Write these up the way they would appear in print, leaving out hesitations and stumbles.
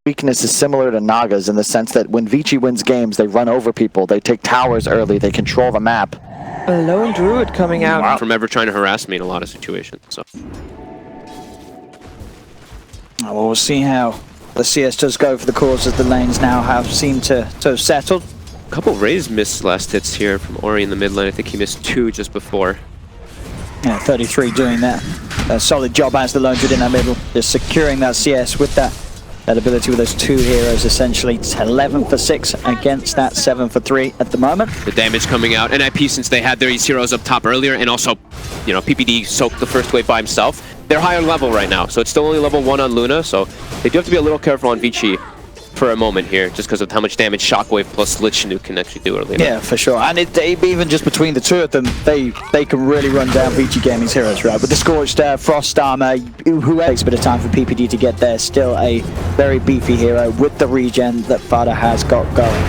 Weakness is similar to Naga's in the sense that when tVici wins games, they run over people, they take towers early, they control the map. A lone druid coming out. Wow. From ever trying to harass me in a lot of situations. So. Well, we'll see how the CS does go for the cause as the lanes now have seemed to have settled. A couple Rays missed last hits here from Ori in the mid lane. I think he missed 2 just before. Yeah, 33 doing that. A solid job as the lone druid in that middle, just securing that CS with that ability with those 2 heroes essentially. It's 11 for 6 against that 7 for 3 at the moment. The damage coming out. NiP, since they had these heroes up top earlier, and also, you know, PPD soaked the first wave by himself. They're higher level right now, so it's still only level 1 on Luna, so they do have to be a little careful on tVici for a moment here, just because of how much damage Shockwave plus Lich Nuke can actually do early. Yeah, for sure. And even just between the 2 of them, they can really run down tVici Gaming's heroes, right? With the Scorched Frost Armor, who takes a bit of time for PPD to get there, still a very beefy hero with the regen that Fada has got going.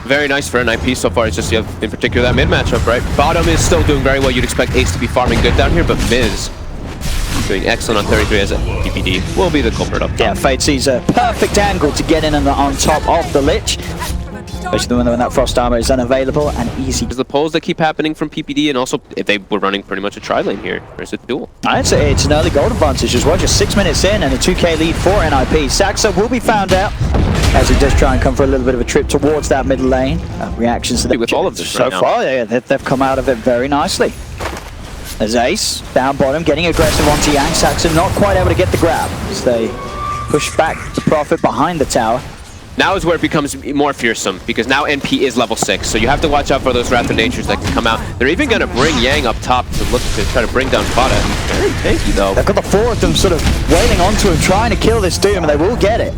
Very nice for NiP so far. It's just, in particular, that mid matchup, right? Bottom is still doing very well. You'd expect Ace to be farming good down here, but Miz doing excellent on 33 as a PPD will be the culprit up top. Yeah, Fade sees a perfect angle to get in on top of the Lich. Especially when that Frost Armor is unavailable and easy. There's the pulls that keep happening from PPD, and also if they were running pretty much a tri-lane here. There's a duel. I'd say it's an early gold advantage as well. Just 6 minutes in and a 2k lead for NiP. Saxa will be found out as he does try and come for a little bit of a trip towards that middle lane. Reactions to that. With all of this so right far, yeah, they've come out of it very nicely. As Ace, down bottom, getting aggressive onto Yang. Saxon not quite able to get the grab as they push back the Prophet behind the tower. Now is where it becomes more fearsome, because now NP is level 6, so you have to watch out for those Raptor Natures that can come out. They're even going to bring Yang up top to look to try to bring down Fada. Very tanky though. They've got the 4 of them sort of wailing onto him, trying to kill this Doom, and they will get it.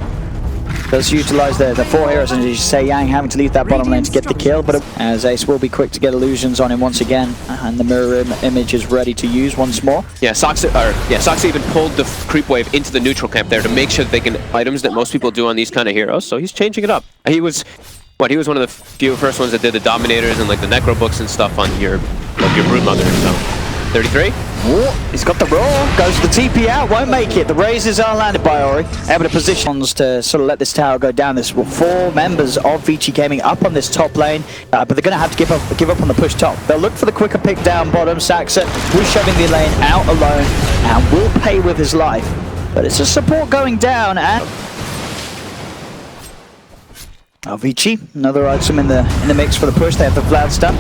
Does utilize the 4 heroes, and as you say, Yang having to leave that bottom lane to get the kill, but as Ace will be quick to get illusions on him once again, and the mirror image is ready to use once more. Yeah, Saxa even pulled the creep wave into the neutral camp there to make sure that they can items that most people do on these kind of heroes, so he's changing it up. He was one of the few first ones that did the Dominators and like the Necro books and stuff on your Broodmother, so. 33. Oh, he's got the roll, goes to the TP out, won't make it. The raises are landed by Ori. Able to position to sort of let this tower go down. There's 4 members of tVici Gaming up on this top lane, but they're going to have to give up on the push top. They'll look for the quicker pick down bottom. Saxa will shoving the lane out alone and will pay with his life. But it's a support going down, and tVici, another item in the mix for the push. They have the Vlad stun.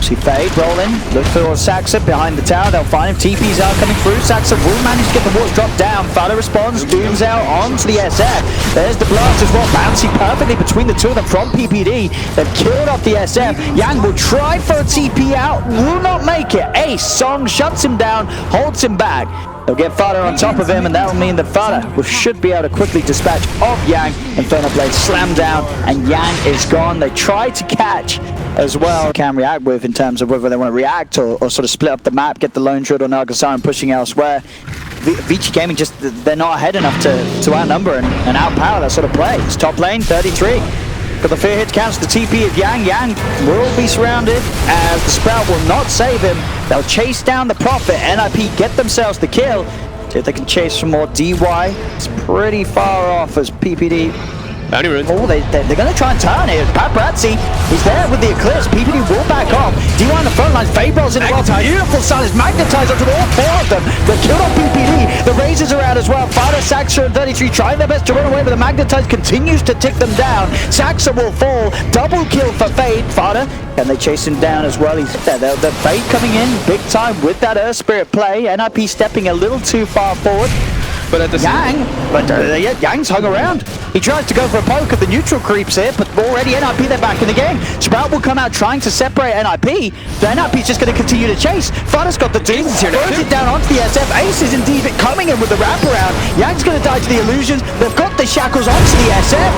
See Fade rolling, look for Saxa behind the tower, they'll find him, TPs are coming through, Saxa will manage to get the wards dropped down, Fada responds, Doom's out onto the SF, there's the blast as well, bouncing perfectly between the 2 of them from PPD, they've killed off the SF, Yang will try for a TP out, will not make it, Ace, Song shuts him down, holds him back. They'll get Fada on top of him, and that will mean that Fada should be able to quickly dispatch of Yang. Infernal Blade slammed down, and Yang is gone. They tried to catch as well. Can react with in terms of whether they want to react or sort of split up the map, get the Lone Druid or Nagasar and pushing elsewhere. tVici Gaming just, they're not ahead enough to outnumber and outpower that sort of play. It's top lane, 33. Got the fear hit to cancel the TP of Yang. Yang will be surrounded as the Sprout will not save him. They'll chase down the Prophet. NiP get themselves the kill. See if they can chase some more DY. It's pretty far off as PPD. Bounty runes. Oh, they're going to try and turn it. Paparazzi, he's there with the Eclipse. PPD will back off. DY on the front line. Fade rolls in the well. Beautiful stun is magnetized onto all 4 of them. They're killed on PPD. The Razors are out as well. Fada, Saxa, and 33 trying their best to run away, but the magnetize continues to tick them down. Saxa will fall. Double kill for Fade. Fada, and they chase him down as well. He's there. The Fade coming in big time with that Earth Spirit play. NiP stepping a little too far forward. But at the Yang's hung around. He tries to go for a poke at the neutral creeps here, but already NiP, they're back in the game. Sprout will come out trying to separate NiP. The NiP's just going to continue to chase. Fada's got the Doom, throws it down onto the SF. Ace is indeed coming in with the wraparound. Yang's going to die to the illusions. They've got the shackles onto the SF.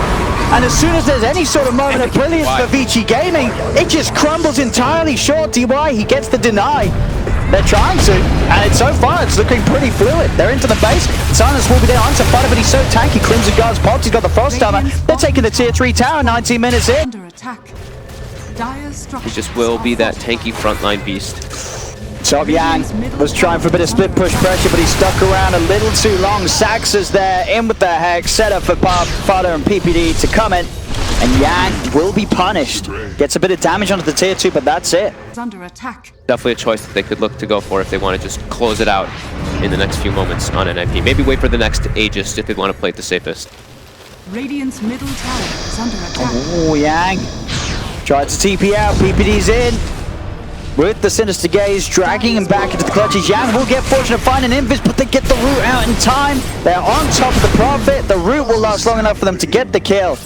And as soon as there's any sort of moment of brilliance for tVici Gaming, it just crumbles entirely short. DY, he gets the deny. They're trying to, and so far it's looking pretty fluid. They're into the base. Silence will be there onto Fada, but he's so tanky. Crimson Guards popped. He's got the Frost Armor. They're taking the tier 3 tower 19 minutes in. He just will be that tanky frontline beast. Top Yang was trying for a bit of split push pressure, but he stuck around a little too long. Saxa's there, in with the hex, set up for Fada and PPD to come in. And Yang will be punished. Gets a bit of damage onto the tier 2, but that's it. It's under attack. Definitely a choice that they could look to go for if they want to just close it out in the next few moments on NiP. Maybe wait for the next Aegis if they want to play it the safest. Radiant's middle tower is under attack. Oh, Yang tried to TP out. PPD's in. With the Sinister Gaze, dragging him back into the clutches. Yang will get fortunate finding Invis, but they get the root out in time. They're on top of the Prophet. The root will last long enough for them to get the kill.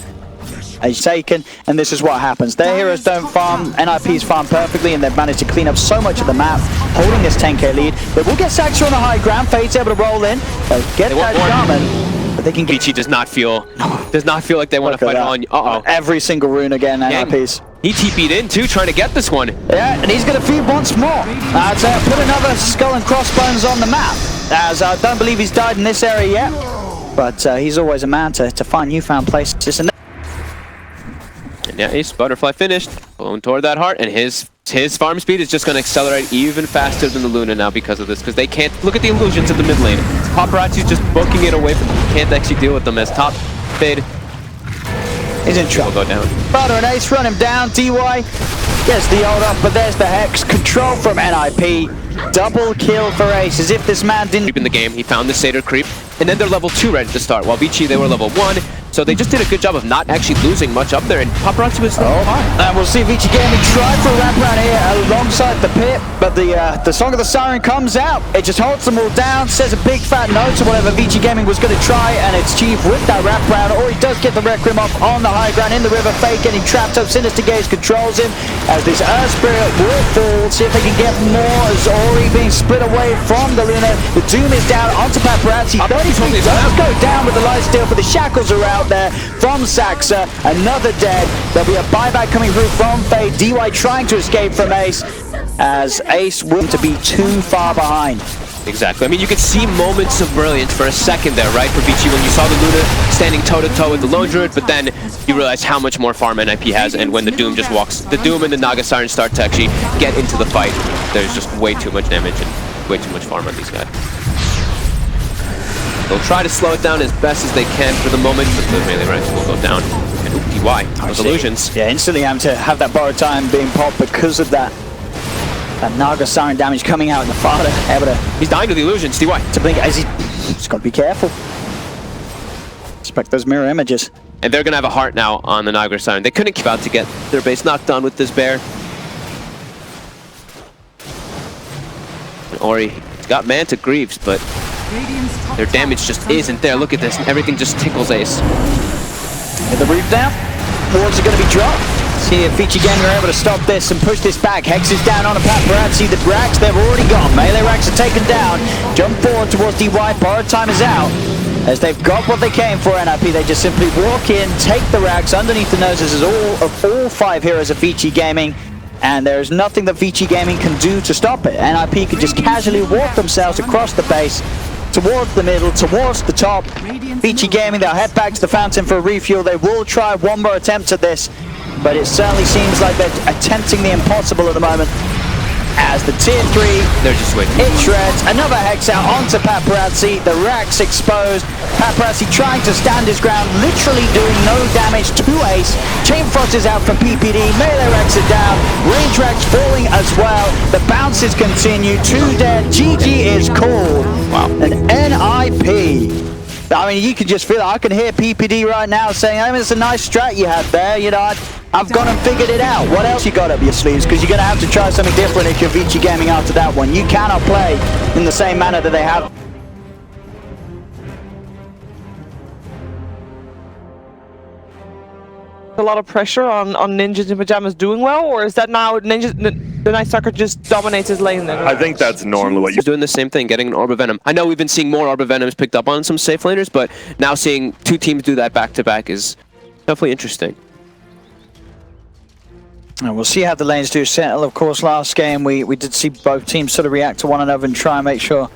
He's taken, and this is what happens. Their heroes don't farm, NiP's farm perfectly, and they've managed to clean up so much of the map, holding this 10k lead. But we'll get Saxo on the high ground. Fade's able to roll in. They'll get that shaman, but they can get... tVici does not feel like they want to fight on. Uh-oh. Every single rune again, NiP's. He TP'd in too, trying to get this one. Yeah, and he's going to feed once more. Put another skull and crossbones on the map, as I don't believe he's died in this area yet. But he's always a man to find newfound places. And yeah, Ace Butterfly finished, going toward that heart, and his farm speed is just going to accelerate even faster than the Luna now because of this, because they can't look at the illusions at the mid lane. Paparazzi's just booking it away from them. Can't actually deal with them as top Fade. He's in trouble. Will go down. Father and Ace run him down. DY gets the ult up, but there's the Hex. Control from NiP. Double kill for Ace, as if this man didn't... Creep in the game, he found the Satyr creep, and then they're level 2 ready to start, while tVici, they were level 1, so they just did a good job of not actually losing much up there, and Paparazzi was level 5. And we'll see tVici Gaming try for a wraparound here alongside the pit, but the Song of the Siren comes out. It just holds them all down, says a big fat no to whatever tVici Gaming was going to try, and it's Chief with that wraparound, or he does get the Requiem off on the high ground in the river. Fake getting trapped up, Sinister Gaze controls him, as this Earth Spirit will fall, see if they can get more, as Ori being split away from the Luna. The Doom is down onto Paparazzi. 33 does go down with the light steal, but the shackles are out there from Saxa. Another dead. There'll be a buyback coming through from Fade. DY trying to escape from Ace, as Ace will to be too far behind. Exactly. I mean, you could see moments of brilliance for a second there, right, for tVici, when you saw the Luna standing toe-to-toe with the Lone Druid, but then you realize how much more farm NiP has, and when the Doom just walks, the Doom and the Naga Siren start to actually get into the fight, there's just way too much damage and way too much farm on these guys. They'll try to slow it down as best as they can for the moment, but the melee ranks will go down. And oop, DY, those illusions. Yeah, instantly having to have that borrowed time being popped because of that Naga Siren damage coming out in the Fada. Able to... He's dying to the illusions, DY. To blink, as he's got to be careful. Expect those mirror images. And they're going to have a heart now on the Naga Siren. They couldn't keep out to get their base knocked down with this bear. And Ori got Manta Greaves, but their damage just isn't there. Look at this. Everything just tickles Ace. Get the roof down. Wards are going to be dropped. See if tVici Gaming are able to stop this and push this back. Hex is down on a Paparazzi. The racks, they've already gone. Melee racks are taken down. Jump forward towards DY. Borrowed time is out. As they've got what they came for, NiP, they just simply walk in, take the racks underneath the noses of all 5 heroes of tVici Gaming. And there is nothing that tVici Gaming can do to stop it. NiP can just casually walk themselves across the base, towards the middle, towards the top. tVici Gaming, they'll head back to the fountain for a refuel. They will try one more attempt at this, but it certainly seems like they're attempting the impossible at the moment. As the tier 3, they're just waiting. It shreds. Another Hex out onto Paparazzi. The racks exposed. Paparazzi trying to stand his ground, literally doing no damage to Ace. Chain Frost is out from PPD. Melee racks are down. Range racks falling as well. The bounces continue. 2 dead. GG is called. Wow. An NiP. I mean, you can just feel it. I can hear PPD right now saying, I mean, it's a nice strat you had there. You know, I've gone and figured it out. What else you got up your sleeves? Because you're going to have to try something different if you're tVici Gaming after that one. You cannot play in the same manner that they have. A lot of pressure on Ninjas and Pyjamas doing well, or is that now Ninjas, the Night Stalker just dominates his lane then? I think that's normally what you... He's doing the same thing, getting an Orb of Venom. I know we've been seeing more Orb of Venoms picked up on some safe laners, but now seeing 2 teams do that back-to-back is definitely interesting. And we'll see how the lanes do settle. Of course, last game we did see both teams sort of react to one another and try and make sure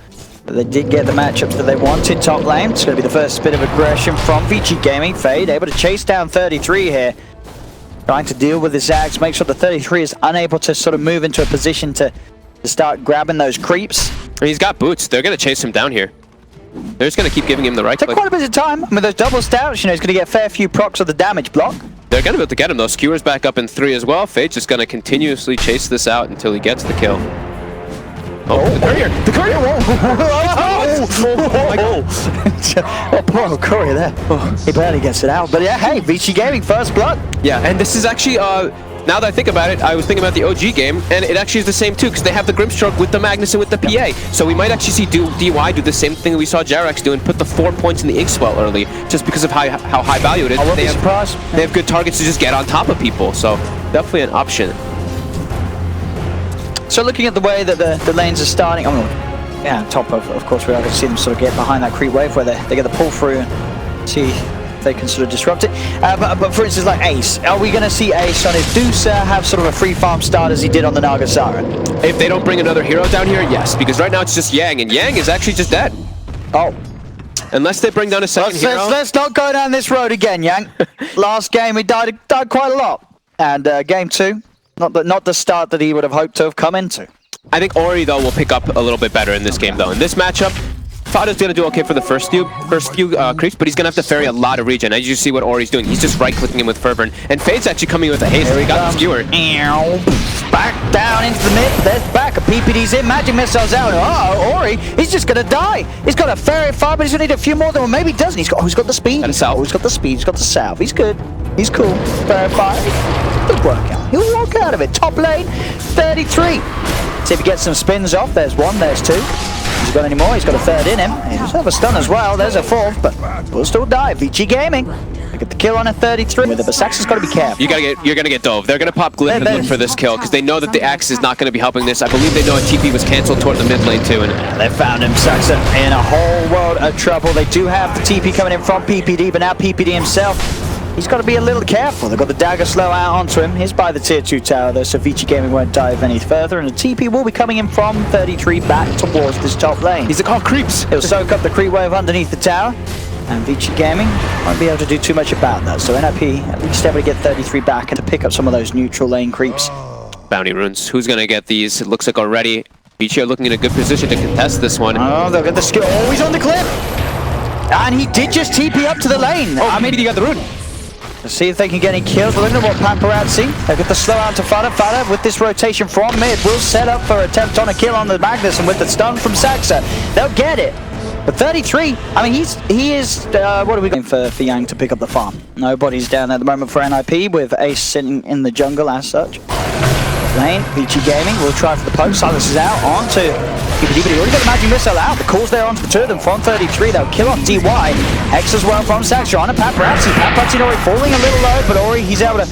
that they did get the matchups that they wanted. Top lane, it's going to be the first bit of aggression from tVici Gaming. Fade able to chase down 33 here. Trying to deal with the Zags, make sure the 33 is unable to sort of move into a position to to start grabbing those creeps. He's got boots. They're going to chase him down here. They're just going to keep giving him the right Took click. quite a bit of time. I mean, those double stouts, you know, he's going to get a fair few procs of the damage block. They're going to be able to get him though. Skewer's back up in 3 as well. Fade's just going to continuously chase this out until he gets the kill. Oh, the courier! The courier! Oh my god! Oh, poor courier there. He barely gets it out. But yeah, hey, tVici Gaming, first blood. Yeah, and this is actually, now that I think about it, I was thinking about the OG game, and it actually is the same too, because they have the Grimstroke with the Magnus and with the PA. So we might actually see DY do the same thing we saw Jarex do and put the 4 points in the Ink Swell early, just because of how high value it is. I won't be surprised. They have good targets to just get on top of people, so definitely an option. So looking at the way that the lanes are starting, yeah, top of course we are going to see them sort of get behind that creep wave where they get the pull through and see if they can sort of disrupt it. But for instance, like Ace, are we going to see Ace on his Deucer have sort of a free farm start as he did on the Nagasara? If they don't bring another hero down here, yes, because right now it's just Yang, and Yang is actually just dead. Oh. Unless they bring down a second hero. Let's not go down this road again, Yang. Last game he died quite a lot. And game 2, not the start that he would have hoped to have come into. I think Ori, though, will pick up a little bit better in this game, though. In this matchup, Fada's going to do okay for the first few creeps, but he's going to have to ferry a lot of regen. As you see what Ori's doing, he's just right-clicking him with Fervor. And Fade's actually coming with a haste. He got the skewer. Back down into the mid. There's back. A PPD's in. Magic missiles out. Oh, Ori, he's just going to die. He's got a ferry fire, but he's going to need a few more than, or maybe he doesn't. He's got the speed. And a salve. He's got the speed. He's got the salve. He's good. He's cool. Ferry fire. Good workout. He'll walk out of it. Top lane, 33. See if he gets some spins off. There's 1. There's 2. He's got any more? He's got a 3rd in him. He does have a stun as well. There's a 4th, but will still die. tVici Gaming. They get the kill on a 33 with it, but Saxon's got to be careful. You're gonna get dove. They're gonna pop Glyph and look for this kill because they know that the Axe is not gonna be helping this. I believe they know a TP was cancelled toward the mid lane too. And they found him, Saxon, in a whole world of trouble. They do have the TP coming in from PPD, but now PPD himself, he's got to be a little careful. They've got the dagger slow out onto him. He's by the tier 2 tower though, so tVici Gaming won't dive any further, and the TP will be coming in from 33 back towards this top lane. he's a call creeps. He'll soak up the creep wave underneath the tower, and tVici Gaming won't be able to do too much about that. So NiP at least able to get 33 back and to pick up some of those neutral lane creeps. Bounty runes. Who's gonna get these? It looks like already tVici are looking in a good position to contest this one. Oh, they'll get the skill. Oh, he's on the cliff! And he did just TP up to the lane. Oh, I mean, he got the rune. Let's see if they can get any kills. We're looking at what Paparazzi. They've got the slow out to Fada. Fada with this rotation from mid will set up for an attempt on a kill on the Magnus, and with the stun from Saxa, they'll get it. But 33, I mean, he is, what are we going for Yang to pick up the farm? Nobody's down there at the moment for NiP, with Ace sitting in the jungle as such. Lane, tVici Gaming will try for the poke. Silas is out onto PPD, but he already got the magic missile out. The call's there onto the 2 of them from 33. They'll kill off DY. Hex as well from Saxa on a Paparazzi. Paparazzi already falling a little low, but Ori, he's able to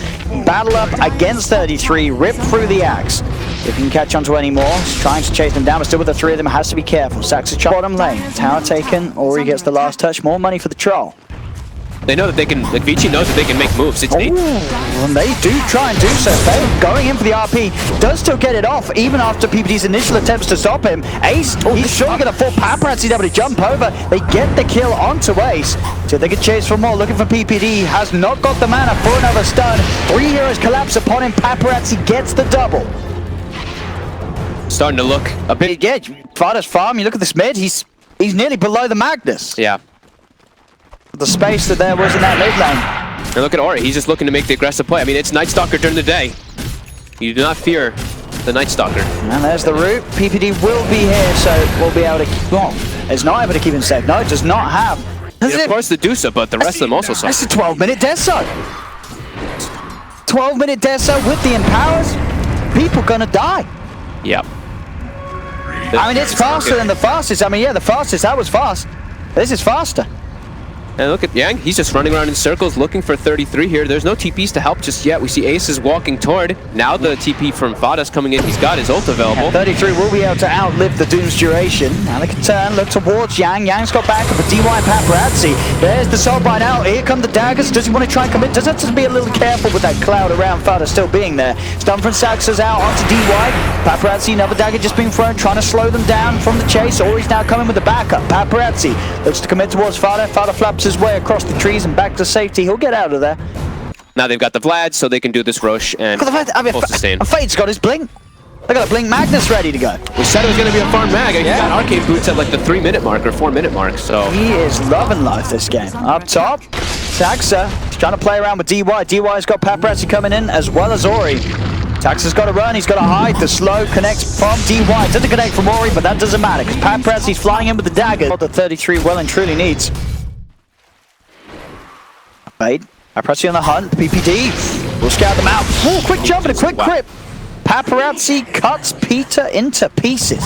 battle up against 33, rip through the axe. If he can catch onto any more, he's trying to chase them down, but still with the 3 of them, has to be careful. Saxa bottom lane, tower taken, Ori gets the last touch. More money for the troll. They know that they can, like tVici knows that they can make moves. It's and they do try and do so. Faye going in for the RP, does still get it off, even after PPD's initial attempts to stop him. Ace, he's surely going to fall. Paparazzi, he's able to jump over. They get the kill onto Ace. So they can chase for more, looking for PPD. Has not got the mana for another stun. 3 heroes collapse upon him. Paparazzi gets the double. Starting to look a bit. Yeah, Fada's farm, you look at this mid, he's nearly below the Magnus. Yeah. The space that there was in that mid lane. And look at Ori, he's just looking to make the aggressive play. I mean, it's Night Stalker during the day. You do not fear the Night Stalker. And there's the route. PPD will be here, so we'll be able to keep on. It's not able to keep him safe. No, it does not have. Of course the Deusa, but the rest of them also suck. That's a 12-minute death zone. 12-minute death zone with the empowers. People gonna die. Yep. I mean, it's faster than the fastest. I mean, yeah, the fastest, that was fast. This is faster. And look at Yang, he's just running around in circles looking for 33 here. There's no TPs to help just yet. We see Ace is walking toward. Now the TP from Fada's coming in. He's got his ult available. Yeah, 33 will be able to outlive the Doom's duration. Now they can turn, look towards Yang. Yang's got back up for DY and Paparazzi. There's the soul bind out. Here come the daggers. Does he want to try and commit? Does have to be a little careful with that cloud around Fada still being there. Stun from Saxa's out onto DY. Paparazzi, another dagger just being thrown, trying to slow them down from the chase. Or he's now coming with the backup. Paparazzi looks to commit towards Fada. Fada flaps his way across the trees and back to safety. He'll get out of there. Now they've got the Vlad, so they can do this Roche and full sustain. Fade's got his blink. They got a Blink Magnus ready to go. We said it was going to be a farm mag. He got arcade boots at like the 3-minute mark or 4-minute mark, so... He is loving life this game. Up top, Taxa is trying to play around with DY. DY's got Paparazzi coming in as well as Ori. Taxa's got to run, he's got to hide. The slow connects from DY. Doesn't connect from Ori, but that doesn't matter because Paparazzi's flying in with the dagger. What the 33 well and truly needs. Fade. Paparazzi on the hunt. PPD will scout them out. Ooh, quick jump and a quick grip. Paparazzi cuts Peter into pieces.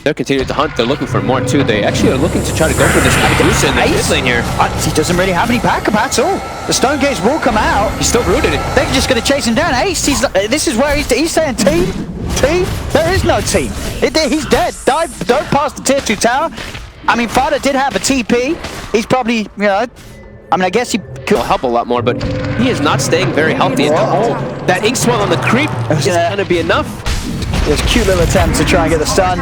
They're continuing to hunt. They're looking for more too. They actually are looking to try to go for this Medusa in the mid lane here. He doesn't really have any backup at all. The Stone Gaze will come out. He's still rooted. They're just going to chase him down. Ace, this is where he's saying team. Team? There is no team. He's dead. Don't pass the tier 2 tower. I mean, Fada did have a TP. He's probably, you know, I mean, I guess he could help a lot more, but he is not staying very healthy. And that ink swell on the creep is going to be enough. There's a cute little attempt to try and get the stun.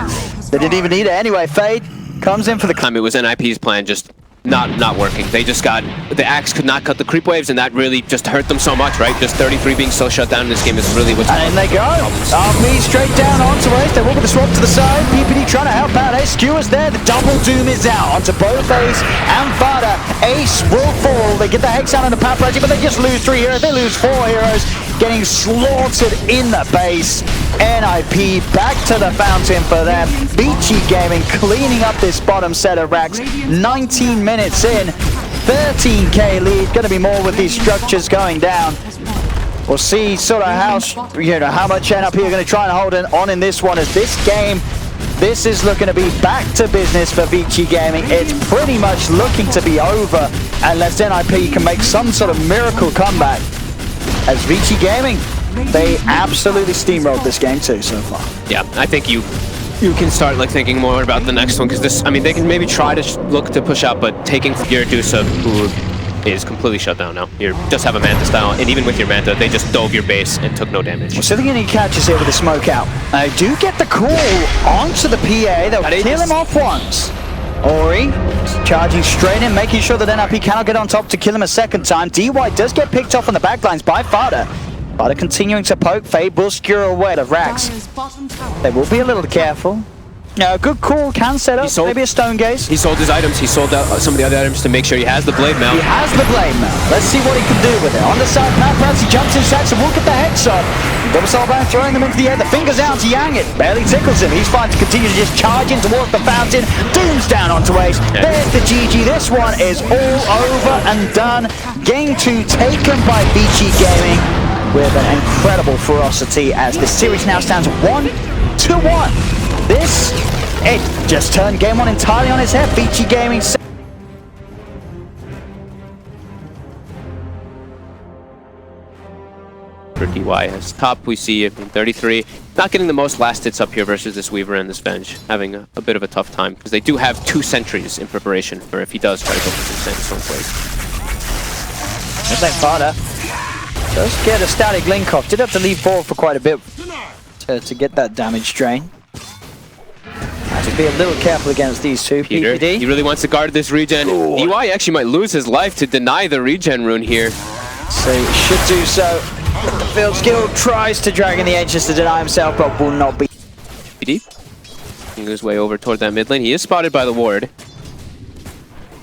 They didn't even need it anyway. Fade comes in for the... time it was NiP's plan, just not working. They just got... The axe could not cut the creep waves, and that really just hurt them so much, right? Just 33 being so shut down in this game is really what's... And in they go. RP straight down onto Ace. They walk with the swap to the side. PPD trying to help out. Ace skewers there. The double doom is out onto both Ace and Fada. Ace will fall. They get the Hex out on the Paparazzi, but they just lose 3 heroes. They lose 4 heroes. Getting slaughtered in the base. NiP back to the fountain for them. tVici Gaming cleaning up this bottom set of racks. 19 minutes in. 13k lead. Going to be more with these structures going down. We'll see sort of how much NiP are going to try and hold on in this one, as this game, this is looking to be back to business for tVici Gaming. It's pretty much looking to be over unless NiP can make some sort of miracle comeback. As tVici Gaming, they absolutely steamrolled this game too so far. Yeah, I think you can start like thinking more about the next one, because this, I mean, they can maybe try to look to push out, but taking your Medusa, who is completely shut down now. You just have a Manta style, and even with your Manta, they just dove your base and took no damage. Well, so they're going to catch us here with the smoke out. I do get the call onto the PA. They'll kill him off once. Ori charging straight in, making sure that NiP cannot get on top to kill him a second time. DY does get picked off on the backlines by Fada. Fada continuing to poke. Fade will skewer away the racks. They will be a little careful. No, good call. Can set up maybe a Stone Gaze. He sold his items. He sold some of the other items to make sure he has the Blade Mail. He has the Blade Mail. Let's see what he can do with it. On the side, Paparazzi jumps in, Sax, and will get the Hex off. Double Soulbound throwing them into the air. The fingers out to Yang. It barely tickles him. He's fine to continue to just charge in towards the fountain. Doom's down onto Ace. Yeah. There's the GG. This one is all over and done. Game 2 taken by tVici Gaming with an incredible ferocity, as the series now stands 1-1. This, it just turned game 1 entirely on its head. tVici Gaming. For DY as top, we see 33 not getting the most last hits up here versus this Weaver and this Venge, having a bit of a tough time, because they do have 2 sentries in preparation for if he does try to go for some sandstone plays. Looks like Fada does get a static link off. Did have to leave forward for quite a bit to get that damage drain. Have to be a little careful against these two. Peter, PPD. he really wants to guard this regen. DY actually might lose his life to deny the regen rune here. So he should do so. The field skill tries to drag in the edges to deny himself, but will not be. PD making his way over toward that mid lane. He is spotted by the ward,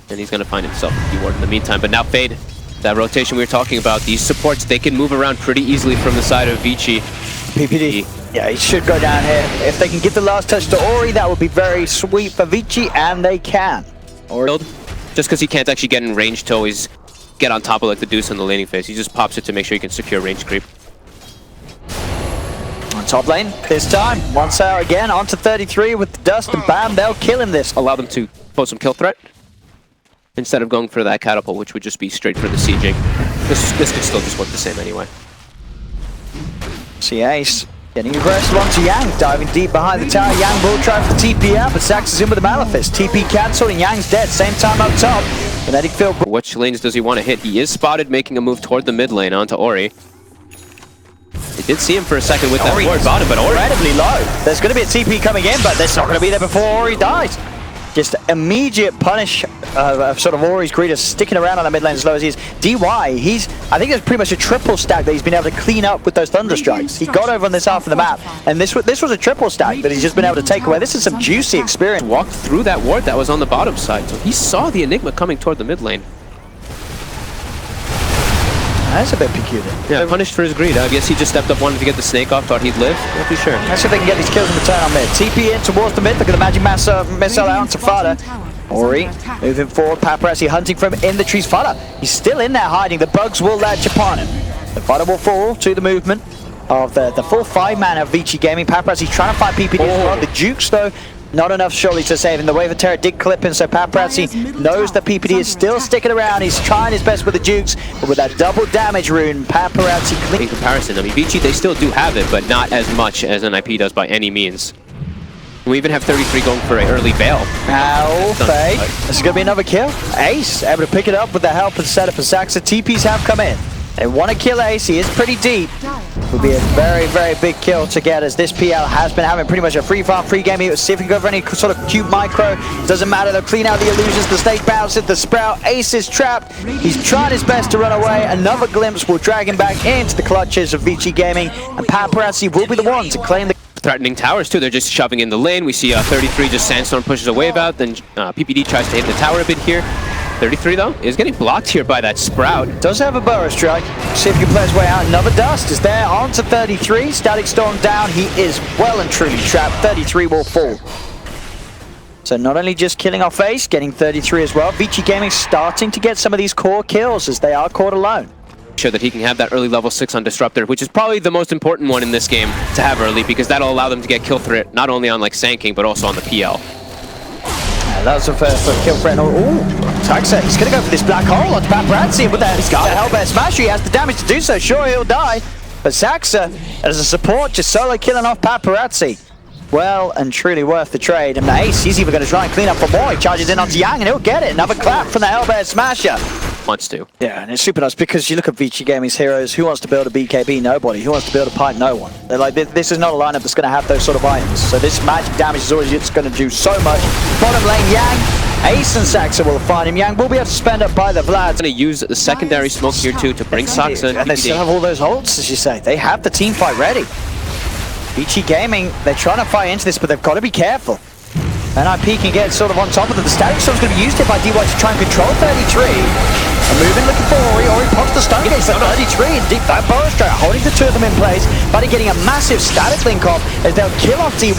and he's going to find himself a ward in the meantime. But now Fade, that rotation we were talking about, these supports, they can move around pretty easily from the side of tVici. PPD. Yeah, he should go down here. If they can get the last touch to Ori, that would be very sweet for tVici, and they can. Ori. Just because he can't actually get in range to always get on top of like the Deuce in the laning phase. He just pops it to make sure he can secure range creep. On top lane, this time, once out again, onto 33 with the dust, and bam, they'll kill him this. Allow them to pose some kill threat instead of going for that catapult, which would just be straight for the sieging. This could still just work the same anyway. See Ace getting aggressive onto Yang, diving deep behind the tower. Yang will try for the TP out, but Sax is in with the Malefice. TP cancelled and Yang's dead, same time up top. Kinetic field. Which lanes does he want to hit? He is spotted making a move toward the mid lane onto Ori. They did see him for a second with that ward bottom, but Ori incredibly low. There's going to be a TP coming in, but that's not going to be there before Ori dies. just immediate punish of sort of Ori's Greeter sticking around on the mid lane as low as he is. DY, I think it's pretty much a triple stack that he's been able to clean up with those Thunder Strikes. He got over on this half of the map, and this was a triple stack that he's just been able to take away. This is some juicy experience. Walked through that ward that was on the bottom side, so he saw the Enigma coming toward the mid lane. That's a bit peculiar. Yeah, punished for his greed. I guess he just stepped up, wanted to get the snake off, thought he'd live. Not too sure. Let's see if they can get these kills in return on mid. TP in towards the mid. Look at the magic missile out onto Fada. Ori moving forward. Paparazzi hunting from in the trees. Fada, he's still in there hiding. The bugs will latch upon him. The Fada will fall to the movement of the full 5-man of Vici Gaming. Paparazzi trying to find PPD as well. The Jukes, though, not enough surely to save him. The Wave of Terror did clip him, so Paparazzi knows that PPD is still sticking around. He's trying his best with the Jukes, but with that double damage rune, Paparazzi... In comparison, I mean, Vici, they still do have it, but not as much as NiP does by any means. We even have 33 going for an early Veil. Now, Faye, this is going to be another kill. Ace able to pick it up with the help and setup of Saxa. TPs have come in. They want to kill Ace. He is pretty deep. Will be a very, very big kill to get, as this PL has been having pretty much a free farm, free game. See if we can go for any sort of cute micro. Doesn't matter. They'll clean out the illusions. The snake bounces. The Sprout. Ace is trapped. He's trying his best to run away. Another glimpse will drag him back into the clutches of Vici Gaming. And Paparazzi will be the one to claim the... Threatening towers too, they're just shoving in the lane. We see 33 just Sandstorm pushes a wave out, then PPD tries to hit the tower a bit here. 33 though is getting blocked here by that Sprout. Does have a burrow strike. See if he can play his way out. Another dust is there onto 33. Static Storm down. He is well and truly trapped. 33 will fall. So not only just killing off Ace, getting 33 as well. Vici Gaming starting to get some of these core kills as they are caught alone. Sure that he can have that early level 6 on Disruptor, which is probably the most important one in this game to have early, because that'll allow them to get kill threat not only on like Sand but also on the PL. That's the first kill threat. Ooh, Taxa, he's going to go for this black hole onto Paparazzi with that Hellbear Smash. He has the damage to do so. Sure, he'll die. But Saxa, as a support, just solo killing off Paparazzi. Well and truly worth the trade. And the Ace, he's even going to try and clean up for more. He charges in onto Yang and he'll get it. Another clap from the Hellbear Smasher. Wants to. Yeah, and it's super nice because you look at Vici Gaming's heroes. Who wants to build a BKB? Nobody. Who wants to build a pipe? No one. They're like, this is not a lineup that's going to have those sort of items. So this magic damage is always just going to do so much. Bottom lane, Yang. Ace and Saxa will find him. Yang will be able to spend up by the Vlad. Going to use the secondary smoke here too to bring Saxa and they still have all those ults, as you say. They have the team fight ready. Vici Gaming, they're trying to fight into this, but they've got to be careful. NiP can get sort of on top of it. The Static Storm's going to be used here by DY to try and control 33. And moving, looking for Ori. Ori pops the stun gates for 33. And deep that burrow strike, holding the two of them in place. Buddy getting a massive static link off as they'll kill off DY.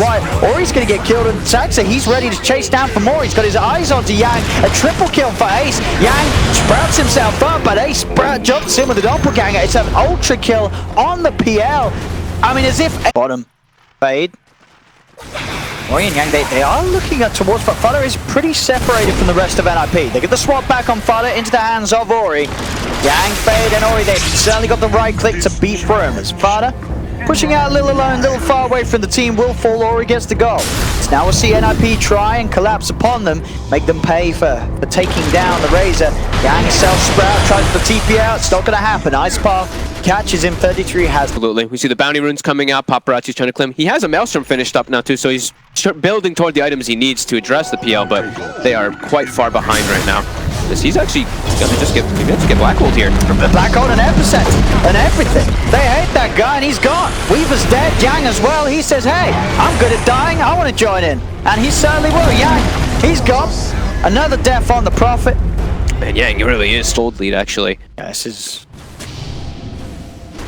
Ori's going to get killed, and Saxa, he's ready to chase down for more. He's got his eyes onto Yang. A triple kill for Ace. Yang sprouts himself up, but Ace jumps in with the doppelganger. It's an ultra kill on the PL. I mean, as if... Bottom. Fade. Ori and Yang, they are looking at towards, but Fada is pretty separated from the rest of NiP. They get the swap back on Fada into the hands of Ori. Yang, Fade, and Ori, they've certainly got the right click to beat through him. As Fada pushing out a little alone, a little far away from the team, will fall. Ori gets the goal. So now we'll see NiP try and collapse upon them, make them pay for taking down the Razor. Yang self-sprout, tries to TP out, it's not going to happen. Ice Path catches him, 33 has... Absolutely. We see the bounty runes coming out, Paparazzi's trying to claim. He has a Maelstrom finished up now too, so he's building toward the items he needs to address the PL, but they are quite far behind right now. He's actually going to just get Black Hole here. The Black Hole and Epicenter and everything. They hate that guy and he's gone. Weaver's dead, Yang as well. He says, hey, I'm good at dying, I want to join in. And he certainly will. Yang, he's gone. Another death on the Prophet. Man, Yang really is sold lead, actually. Yeah, this is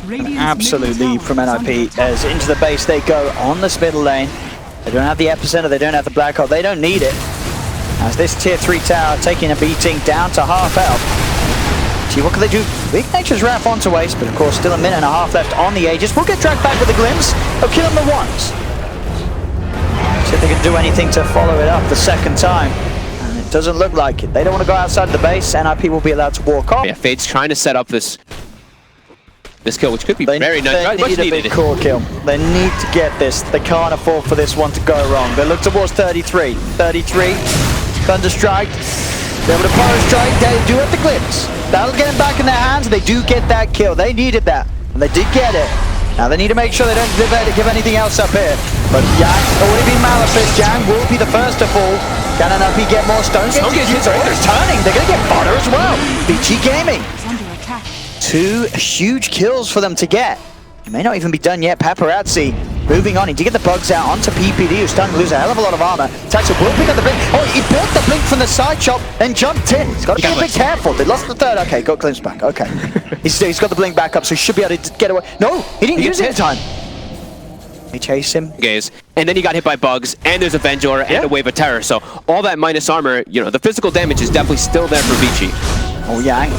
an absolute lead from NiP as into the base they go on this middle lane. They don't have the Epicenter, they don't have the Black Hole, they don't need it. As this tier 3 tower taking a beating down to half health. See, what can they do? Big Nature's Wrath onto Ace, but of course still a minute and a half left on the Aegis. We'll get dragged back with a glimpse. They'll kill him the once. See if they can do anything to follow it up the second time. And it doesn't look like it. They don't want to go outside the base. NiP will be allowed to walk off. Yeah, Fade's trying to set up this kill, which could be very nice. They need a big core kill. They need to get this. They can't afford for this one to go wrong. They look towards 33. 33. Thunder Strike. They're able to Power Strike. They do have the glimpse. That'll get them back in their hands. They do get that kill. They needed that. And they did get it. Now they need to make sure they don't give anything else up here. But Yang already been Malefaced. Yang will be the first to fall. Can NiP get more stone gates? It's turning. They're going to get fodder as well. tVici Gaming. Is under attack. 2 huge kills for them to get. It may not even be done yet. Paparazzi moving on. He did get the bugs out onto PPD, who's starting to lose a hell of a lot of armor. Taxa will pick up the blink. Oh, he built the blink from the side chop and jumped in. He's got to be a bit careful. They lost the third. Okay, got glimpse back. Okay. he's got the blink back up, so he should be able to get away. No, he didn't use it in time. They chase him. Gaze. And then he got hit by bugs, and there's a Vengeur and a Wave of Terror. So all that minus armor, you know, the physical damage is definitely still there for Vici. Oh, Yang.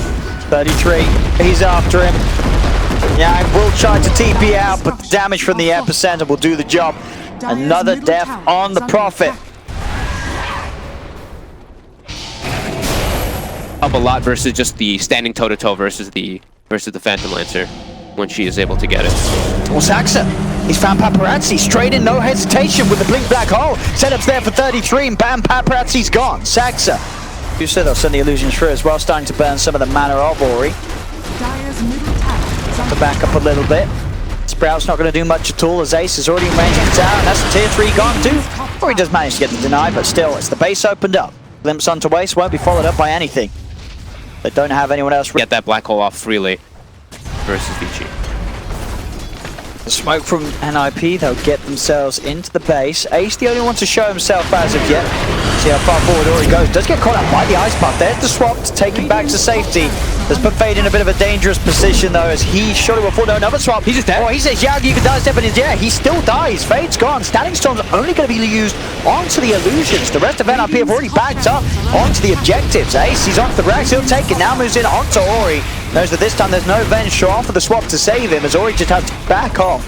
33. He's after him. Yang will try to TP out, but the damage from the epicenter will do the job. Another death on the Prophet. Up a lot versus just the standing toe-to-toe versus the Phantom Lancer when she is able to get it. Well, Saxa, he's found Paparazzi straight in, no hesitation with the blink black hole. Setup's there for 33, and bam, Paparazzi's gone. Saxa. You said they'll send the illusion through as well, starting to burn some of the mana of Ori. Dire's middle tower is under To back up a little bit. Sprout's not going to do much at all as Ace is already in range of the tower, and that's the tier 3 gone too. Or he does manage to get the deny, but still, it's the base opened up. Glimpse onto Ace won't be followed up by anything. They don't have anyone else. Get that black hole off freely versus Vici. The smoke from NiP, they'll get themselves into the base. Ace, the only one to show himself as of yet. See how far forward Ori goes. Does get caught up by the ice path. There's the swap to take him back to safety. Has put Fade in a bit of a dangerous position though, as he surely will fall. No, another swap. He's just dead. Oh, he says, yeah, you can die step in his, yeah, he still dies. Fade's gone. Standing Storm's only going to be used onto the illusions. The rest of NiP have already backed up onto the objectives. Ace, he's off the racks. He'll take it. Now moves in onto Ori. Knows that this time there's no Venge to offer the swap to save him, as Ori just has to back off.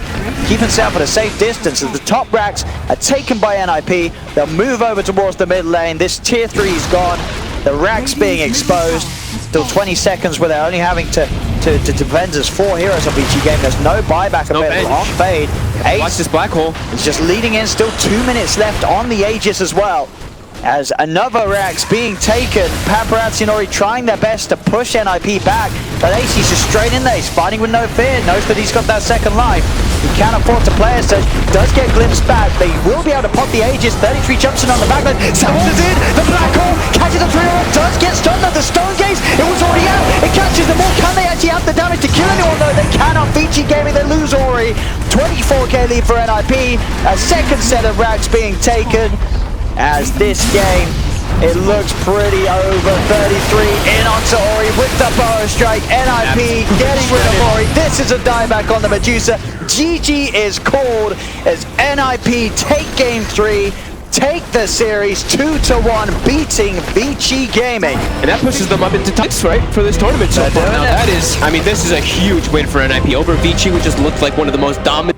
Keep himself at a safe distance as the top racks are taken by NiP. They'll move over towards the mid lane. This tier 3 is gone. The racks being exposed. Still 20 seconds where they're only having to defend as 4 heroes of each game. There's no buyback available on Fade. Ace Watch this black hole. is just leading in. Still 2 minutes left on the Aegis as well. As another Rax being taken, Paparazzi and Ori trying their best to push NiP back, but Ace is just straight in there. He's fighting with no fear, knows that he's got that second life. He can't afford to play it, so does get glimpsed back. They will be able to pop the Aegis. 33 jumps in on the back line. Saxon's in, the black hole catches the 3 does get stunned at the stone gaze. It was already out, it catches them all. Can they actually have the damage to kill anyone though? They cannot. Vici Gaming, they lose Ori. 24k lead for NiP. A second set of Rax being taken. As this game, it looks pretty over. 33 in onto Ori with the power strike. NiP getting rid of Ori. This is a dieback on the Medusa. GG is called as NiP take game 3. Take the series 2-1, beating Vici Gaming. And that pushes them up into tights, right, for this tournament so far. Now that is, I mean, this is a huge win for NiP over Vici, which just looked like one of the most dominant